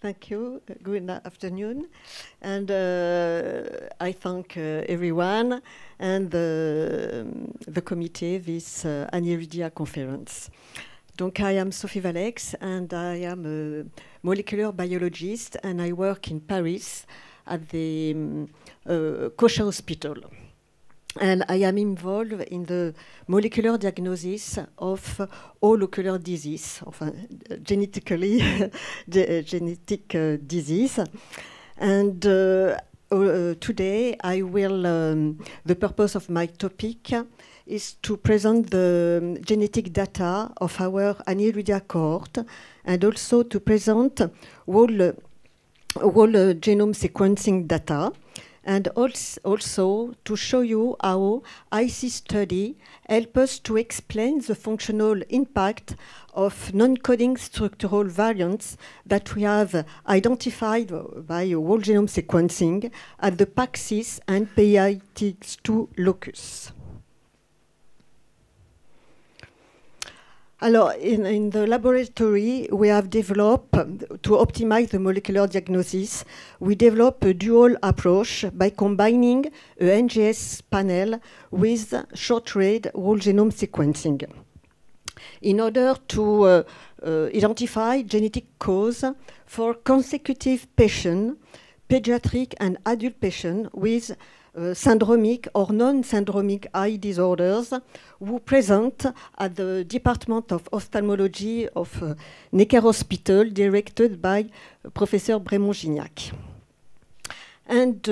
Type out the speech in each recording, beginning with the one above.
Thank you. Good afternoon. And I thank everyone and the committee, this Aniridia conference. Donc, I am Sophie Valex, and I am a molecular biologist, and I work in Paris at the Cochin Hospital. And I am involved in the molecular diagnosis of all ocular disease, of genetic disease. And today, I will. The purpose of my topic is to present the genetic data of our Aniridia cohort, and also to present all genome sequencing data. And also to show you how IC study help us to explain the functional impact of non-coding structural variants that we have identified by whole genome sequencing at the PAXIS and PITX2 locus. Alors, in the laboratory, we have developed, to optimize the molecular diagnosis, we developed a dual approach by combining a NGS panel with short-read whole genome sequencing in order to identify genetic cause for consecutive patients, pediatric and adult patients with syndromic or non-syndromic eye disorders who present at the Department of Ophthalmology of Necker Hospital, directed by Professor Brémond-Gignac. And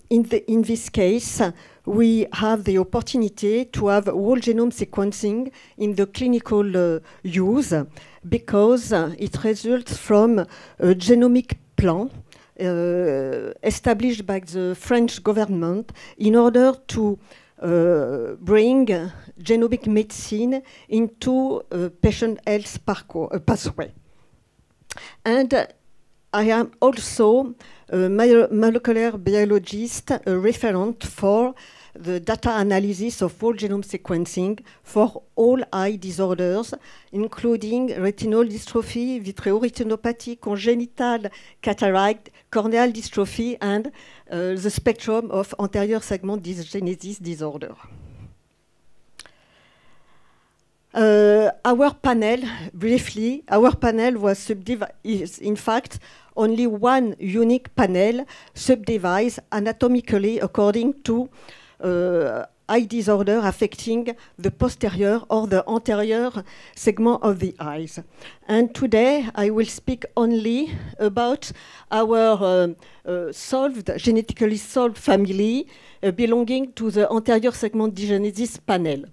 in this case, we have the opportunity to have whole genome sequencing in the clinical use because it results from a genomic plan established by the French government in order to bring genomic medicine into patient health pathway. And I am also a molecular biologist, a referent for the data analysis of whole genome sequencing for all eye disorders, including retinal dystrophy, vitreoretinopathy, congenital cataract, corneal dystrophy, and the spectrum of anterior segment dysgenesis disorder. Our panel, briefly, our panel was subdivided, is in fact only one unique panel subdivided anatomically according to eye disorder affecting the posterior or the anterior segment of the eyes. And today I will speak only about our genetically solved family belonging to the anterior segment dysgenesis panel.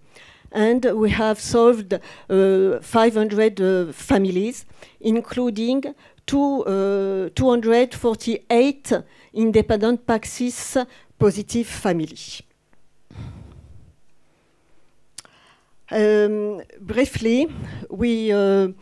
And we have solved 500 families, including 248 independent PAXIS positive families. Briefly, we among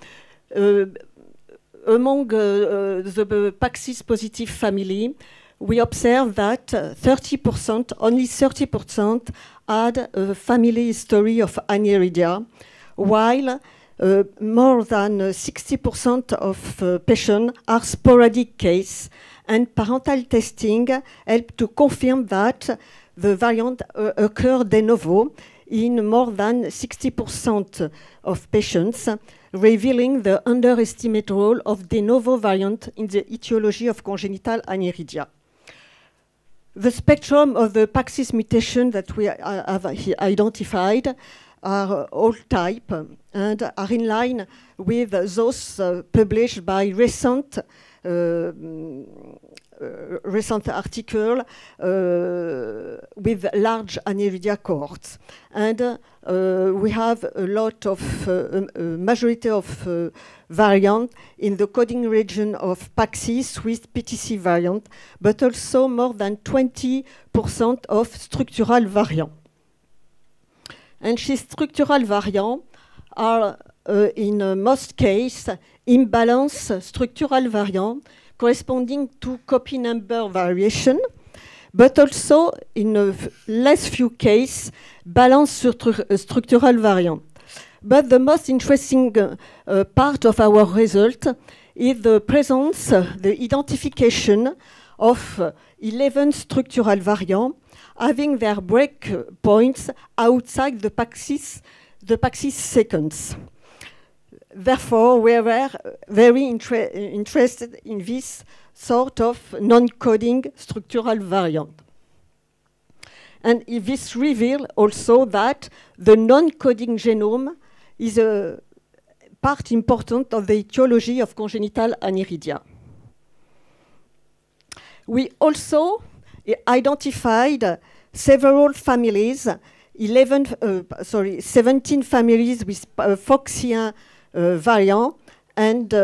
the PAXIS positive family, we observe that 30%, only 30% had a family history of aniridia, while more than 60% of patients are sporadic case, and parental testing helped to confirm that the variant occurred de novo in more than 60% of patients, revealing the underestimated role of de novo variant in the etiology of congenital aniridia. The spectrum of the PAXIS mutation that we have identified are all type and are in line with those published by recent article with large aniridia cohorts. And we have a lot of, majority of variant in the coding region of PAXIS with PTC variant, but also more than 20% of structural variant. And these structural variants are, in most cases, imbalanced structural variant corresponding to copy number variation, but also in less few cases, balanced structural variant. But the most interesting part of our result is the presence, the identification of 11 structural variants having their breakpoints outside the Paxis sequence. Therefore, we were very interested in this sort of non-coding structural variant. And this reveals also that the non-coding genome is a part important of the etiology of congenital aniridia. We also identified several families, 17 families with Foxien variant and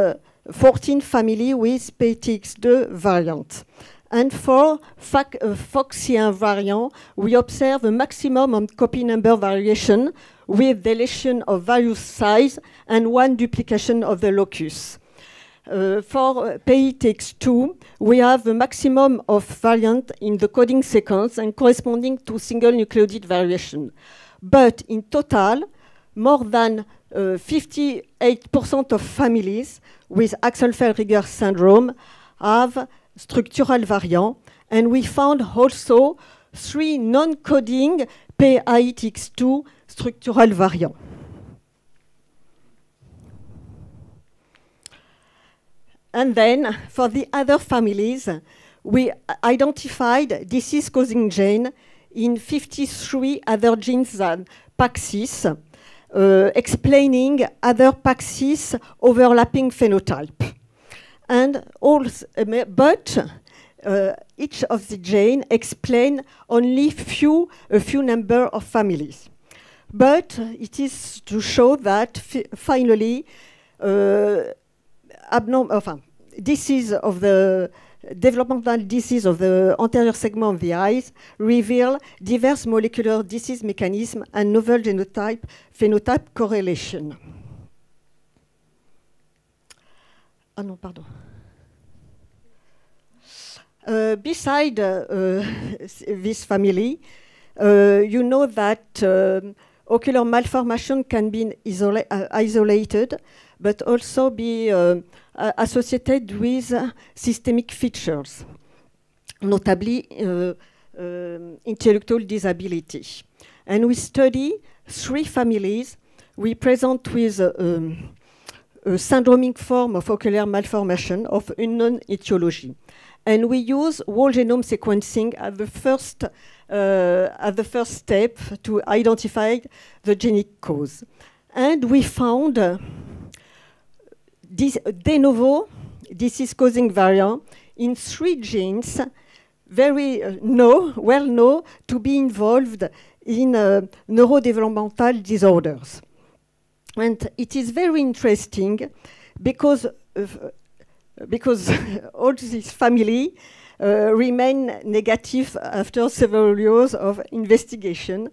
14 families with PTX2 variant. And for Foxien variant, we observe a maximum of copy number variation with deletion of various size and one duplication of the locus. For PTX2, we have a maximum of variant in the coding sequence and corresponding to single nucleotide variation. But in total, more than 58% of families with Axenfeld-Rieger syndrome have structural variant, and we found also 3 non-coding PITX2 structural variants. And then, for the other families, we identified disease-causing gene in 53 other genes than Paxis, explaining other Paxis overlapping phenotype. And but each of the genes explain only a few number of families. But it is to show that finally, disease of the developmental disease of the anterior segment of the eyes reveal diverse molecular disease mechanism and novel phenotype correlation. Ah non, pardon. Beside this family, you know that ocular malformation can be isolated, but also be associated with systemic features, notably intellectual disability. And we study 3 families. We present with a syndromic form of ocular malformation of unknown etiology. And we use whole genome sequencing at the first step to identify the genetic cause. And we found this de novo disease-causing variant in 3 genes, very well known to be involved in neurodevelopmental disorders. And it is very interesting because all this family remain negative after several years of investigation.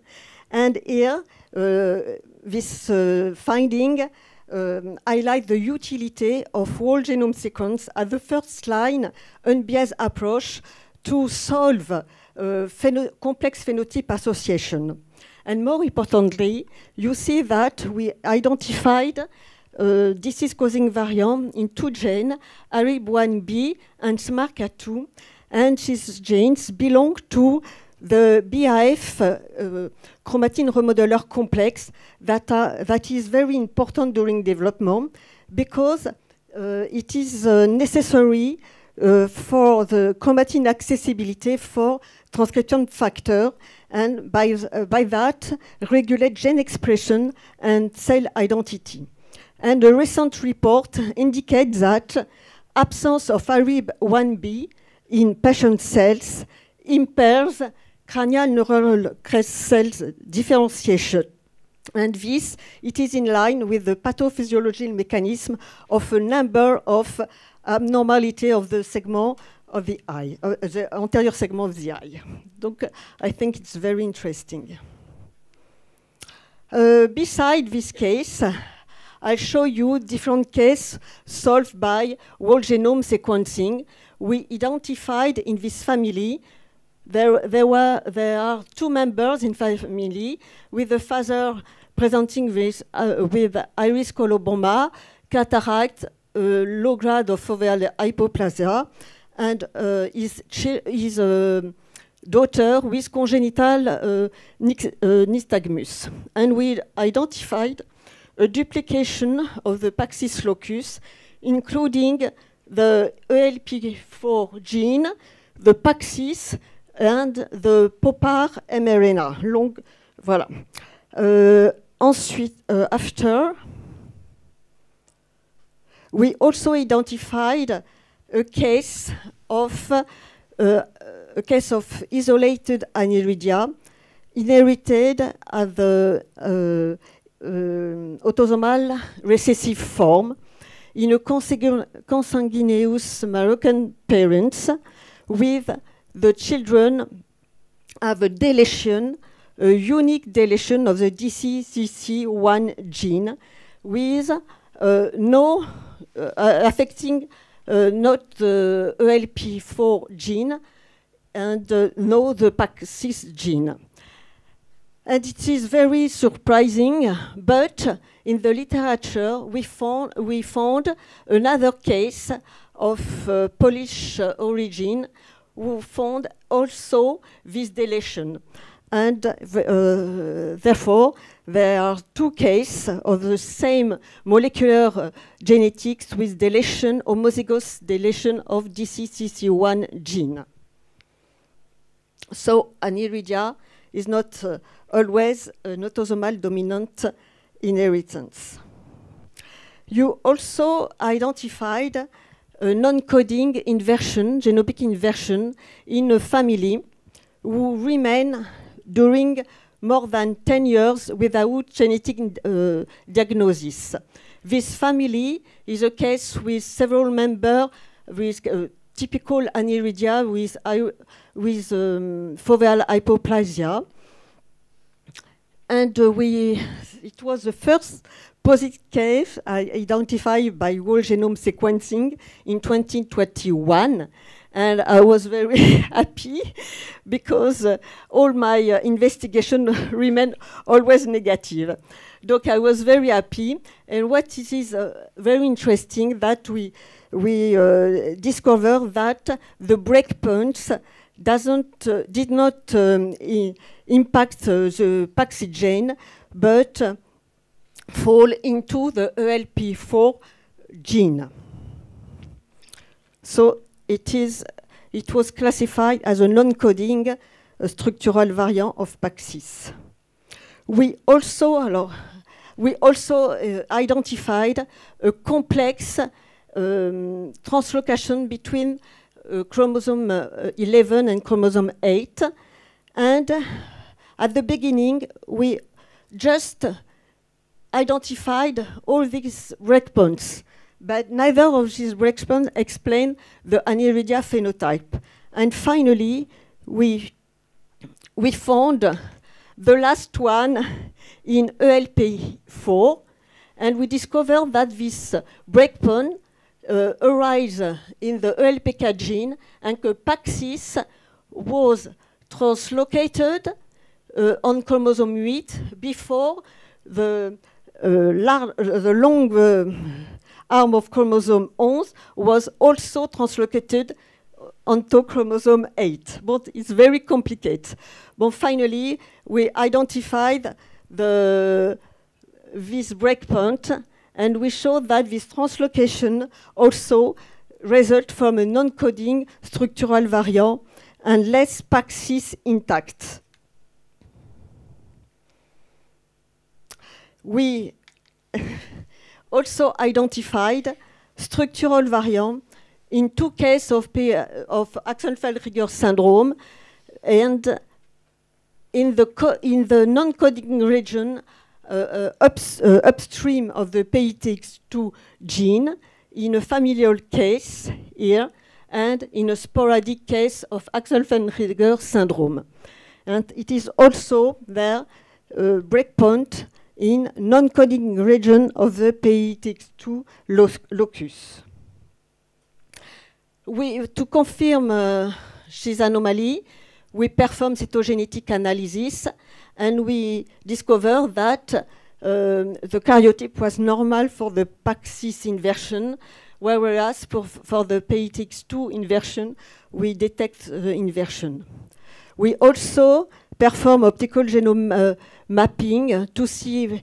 And here, this finding highlight the utility of whole genome sequence as the first line unbiased approach to solve complex phenotype association. And more importantly, you see that we identified disease-causing variant in 2 genes, ARIB1B and SMARCA2, and these genes belong to the BAF chromatin remodeler complex that is very important during development because it is necessary for the chromatin accessibility for transcription factor, and by that regulate gene expression and cell identity. And a recent report indicates that absence of ARIB1B in patient cells impairs cranial neural crest cells differentiation. And this, it is in line with the pathophysiological mechanism of a number of abnormality of the segment of the eye, the anterior segment of the eye. Donc, I think it's very interesting. Beside this case, I'll show you different cases solved by whole genome sequencing. We identified in this family, there are 2 members in family with the father presenting with iris coloboma, cataract, low grade of foveal hypoplasia, and his daughter with congenital nystagmus. And we identified a duplication of the Paxis locus, including the ELP4 gene, the Paxis, and the POPAR mRNA. Voilà. Ensuite, after, we also identified a case of isolated aniridia inherited as the autosomal recessive form in a consanguineous Moroccan parents, with the children have a deletion, a unique deletion of the DCCC1 gene, with no affecting not the ELP4 gene and no the PAX6 gene. And it is very surprising, but in the literature we found another case of Polish origin who found also this deletion. And therefore, there are two cases of the same molecular genetics with deletion, homozygous deletion of DCCC1 gene. So aniridia is not always an autosomal dominant inheritance. You also identified a non-coding inversion, genotypic inversion, in a family who remain during more than 10 years without genetic diagnosis. This family is a case with several members with typical aniridia with foveal hypoplasia. And it was the first positive case identified by whole genome sequencing in 2021. And I was very happy because all my investigation remained always negative. Donc I was very happy. And what is very interesting that we discovered that the breakpoints did not impact the Paxi gene, but fall into the ELP4 gene. So it was classified as a non-coding structural variant of Paxis. We also identified a complex translocation between chromosome 11 and chromosome 8. And at the beginning, we just identified all these breakpoints, but neither of these breakpoints explain the aniridia phenotype. And finally, we found the last one in ELP4, and we discovered that this breakpoint arises in the ELPK gene, and the Paxis was translocated on chromosome 8 before the long arm of chromosome 11 was also translocated onto chromosome 8. But it's very complicated. But finally, we identified this breakpoint, and we showed that this translocation also results from a non-coding structural variant and less Paxis intact. We also identified structural variant in two cases of Axenfeld-Rieger syndrome, and in the non-coding region upstream of the PITX2 gene, in a familial case here, and in a sporadic case of Axenfeld-Rieger syndrome. And it is also there a breakpoint in non-coding region of the PITX2 locus. To confirm this anomaly, we perform cytogenetic analysis, and we discover that the karyotype was normal for the PAX6 inversion, whereas for the PATX2 inversion, we detect the inversion. We also perform optical genome mapping to see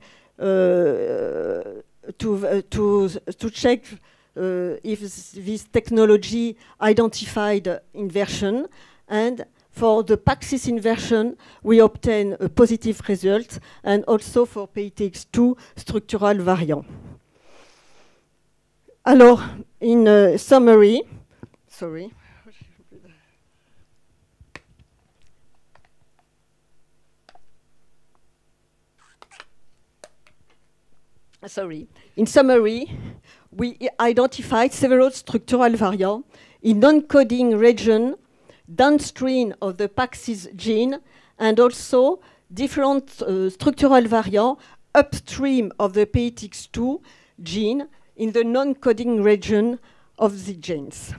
to check if this technology identified inversion, and for the PAX6 inversion, we obtain a positive result, and also for PATX2 structural variant. Alors, in summary, sorry. In summary, we identified several structural variants in non-coding region downstream of the PAX6 gene, and also different structural variants upstream of the PATX2 gene in the non-coding region of the genes.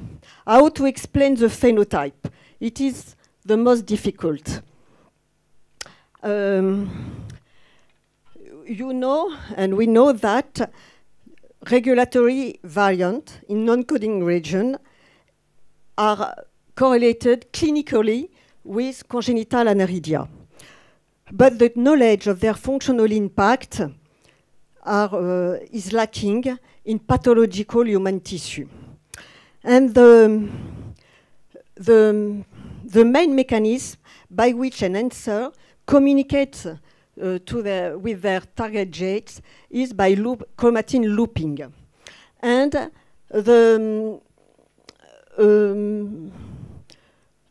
How to explain the phenotype? It is the most difficult. You know, and we know that regulatory variants in non-coding region are correlated clinically with congenital aniridia. But the knowledge of their functional impact is lacking in pathological human tissue. And the main mechanism by which an enhancer communicates with their target genes is by chromatin looping. And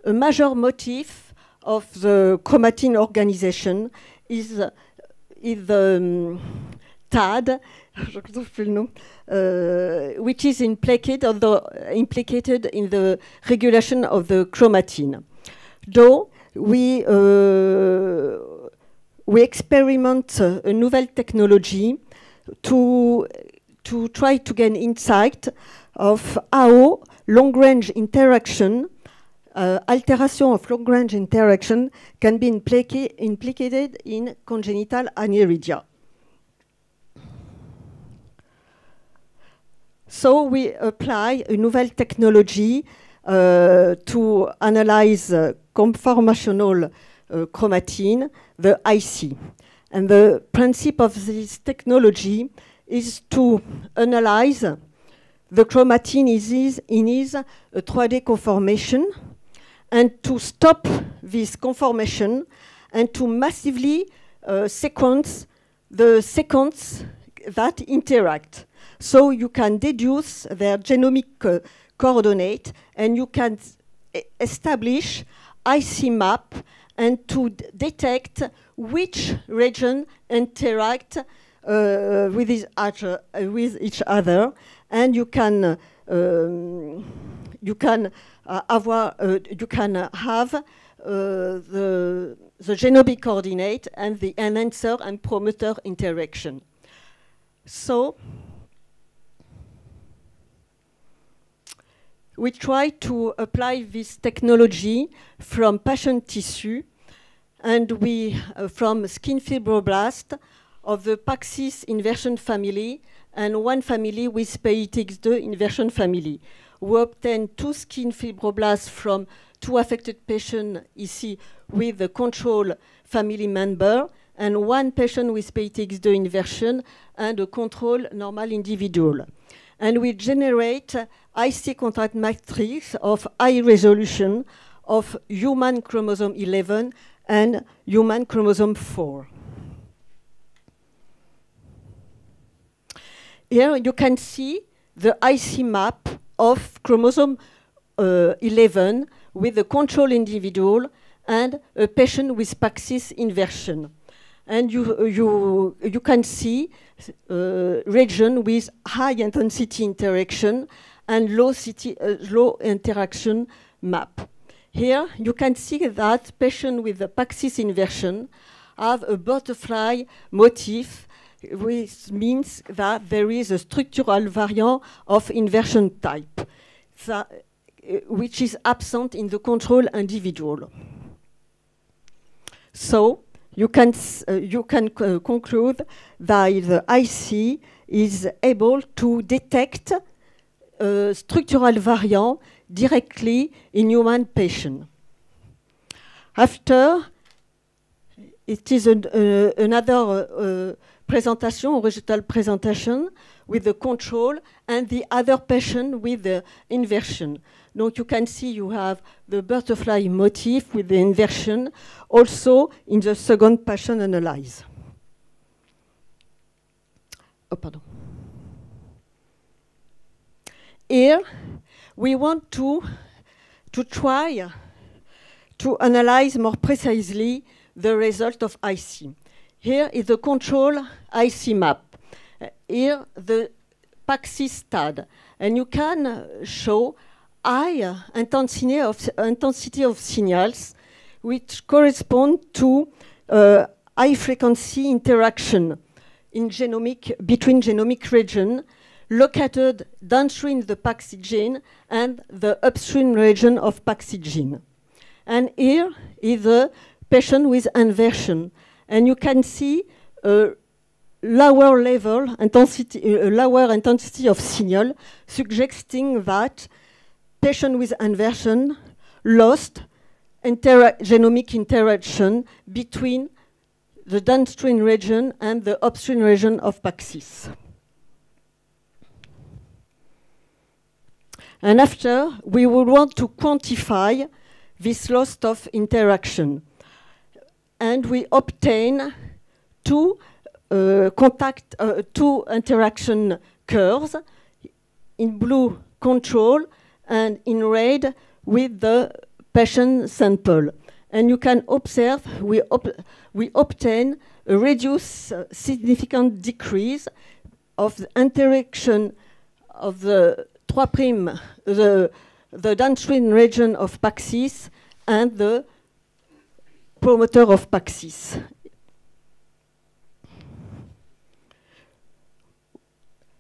a major motif of the chromatin organization is the TAD, which is implicated in the regulation of the chromatin. Though we experiment a novel technology to try to gain insight of how long-range interaction, alteration of long-range interaction can be implicated in congenital aniridia. So we apply a novel technology to analyze conformational chromatin, the IC. And the principle of this technology is to analyze the chromatin in his 3D conformation, and to stop this conformation and to massively sequence the sequence that interact. So you can deduce their genomic coordinate, and you can establish IC map and to detect which region interact with each other, and you can have the genomic coordinate and the enhancer and promoter interaction. So we try to apply this technology from patient tissue, and we from skin fibroblast of the PAX6 inversion family and one family with PATX2 inversion family. We obtained 2 skin fibroblasts from 2 affected patients ici with the control family member, and 1 patient with PATX2 inversion and a control normal individual. And we generate IC contrast matrix of high resolution of human chromosome 11 and human chromosome 4. Here you can see the IC map of chromosome 11 with the control individual and a patient with PAX6 inversion. And you can see region with high intensity interaction and low interaction map. Here you can see that patients with the PAX6 inversion have a butterfly motif, which means that there is a structural variant of inversion type, which is absent in the control individual. So you can conclude that the IC is able to detect structural variant directly in human patient. After, it is another presentation, original presentation, with the control and the other patient with the inversion. So you can see you have the butterfly motif with the inversion also in the second patient analyze. Oh, pardon. Here, we want to try to analyze more precisely the result of IC. Here is the control IC map. Here, the PAXI STAD. And you can show high intensity of signals which correspond to high frequency interaction in between genomic region located downstream the PAXI gene and the upstream region of PAXI gene. And here is the patient with inversion. And you can see a lower level intensity, lower intensity of signal, suggesting that patient with inversion lost genomic interaction between the downstream region and the upstream region of PAXIS. And after, we will want to quantify this loss of interaction. And we obtain two interaction curves, in blue control and in red with the patient sample. And you can observe we obtain a reduced significant decrease of the interaction of the 3', the downstream region of PAXIS and the promoter of PAXIS.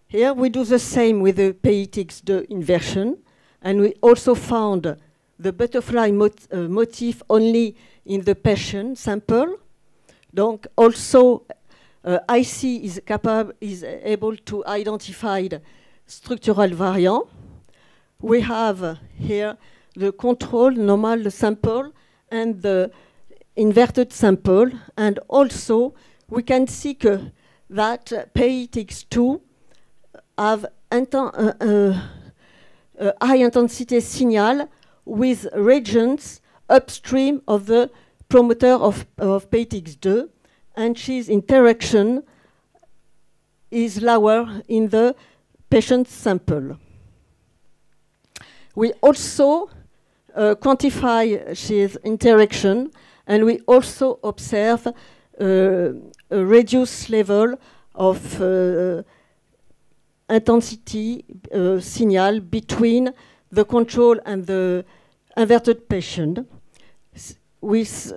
Here we do the same with the PITX2 inversion, and we also found the butterfly motif only in the patient sample. Donc also IC is able to identify the structural variant. We have here the control normal sample and the inverted sample, and also we can see that PITX2 have high intensity signal with regions upstream of the promoter of PITX2, and its interaction is lower in the patient sample. We also quantify its interaction, and we also observe a reduced level of intensity signal between the control and the inverted patient, with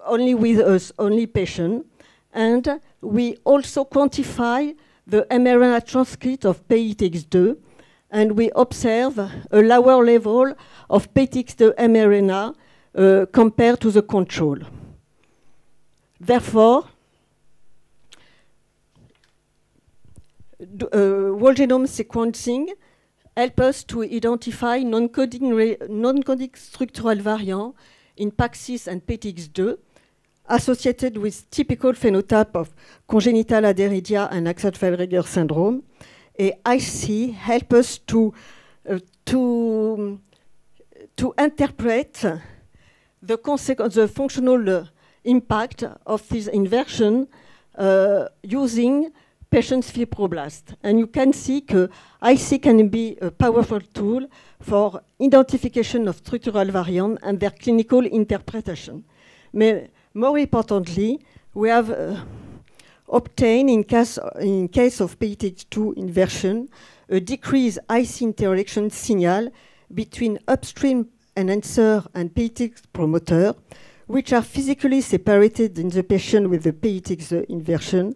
only patient, and we also quantify the mRNA transcript of PITX2, and we observe a lower level of PITX2 mRNA compared to the control. Therefore, whole genome sequencing helps us to identify non-coding structural variants in PAXIS and PITX2 associated with typical phenotype of congenital adeniria and Axenfeld-Rieger syndrome. And IC help us to interpret the functional impact of this inversion using patient's fibroblast. And you can see that IC can be a powerful tool for identification of structural variants and their clinical interpretation. But more importantly, we have obtained, in case of PITX2 inversion, a decreased IC interaction signal between upstream enhancer and PITX promoter, which are physically separated in the patient with the PITX inversion.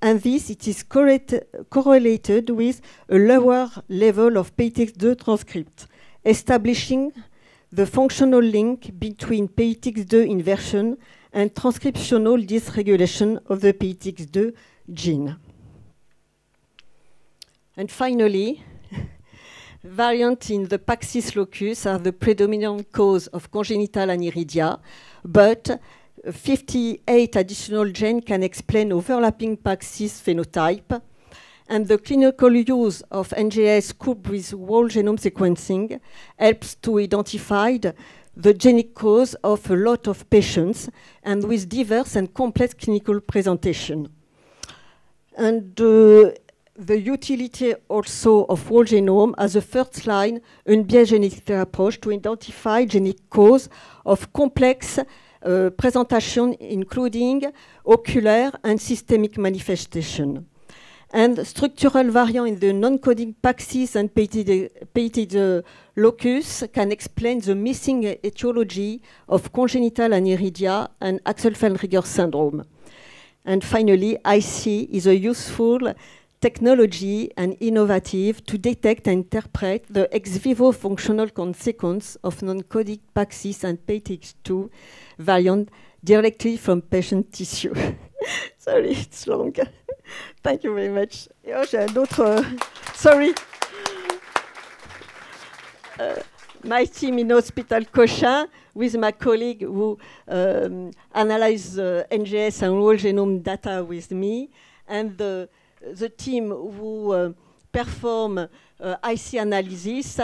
And this, it is correlated with a lower level of PITX2 transcript, establishing the functional link between PITX2 inversion and transcriptional dysregulation of the PITX2 gene. And finally, variants in the Paxis locus are the predominant cause of congenital aniridia, but 58 additional genes can explain overlapping Paxis phenotype, and the clinical use of NGS coupled with whole genome sequencing helps to identify the genic cause of a lot of patients and with diverse and complex clinical presentation. And the utility also of whole genome as a first line unbiased genetic approach to identify genic cause of complex presentation, including ocular and systemic manifestation. And structural variant in the non-coding Paxis and PITX locus can explain the missing etiology of congenital aniridia and Axel-Feldrigger syndrome. And finally, IC is a useful technology and innovative to detect and interpret the ex vivo functional consequence of non-coding Paxis and PITX2 variant directly from patient tissue. Sorry, it's long. Thank you very much. Oh, j'ai un autre. Sorry. My team in Hospital Cochin, with my colleague who analyzed NGS and whole genome data with me, and the team who perform IC analysis,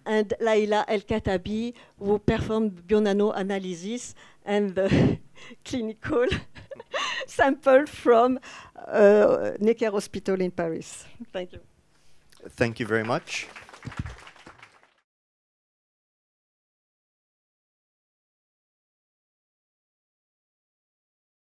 and Laila El-Katabi, who performed Bionano analysis and clinical sample from Necker Hospital in Paris. Thank you. Thank you very much.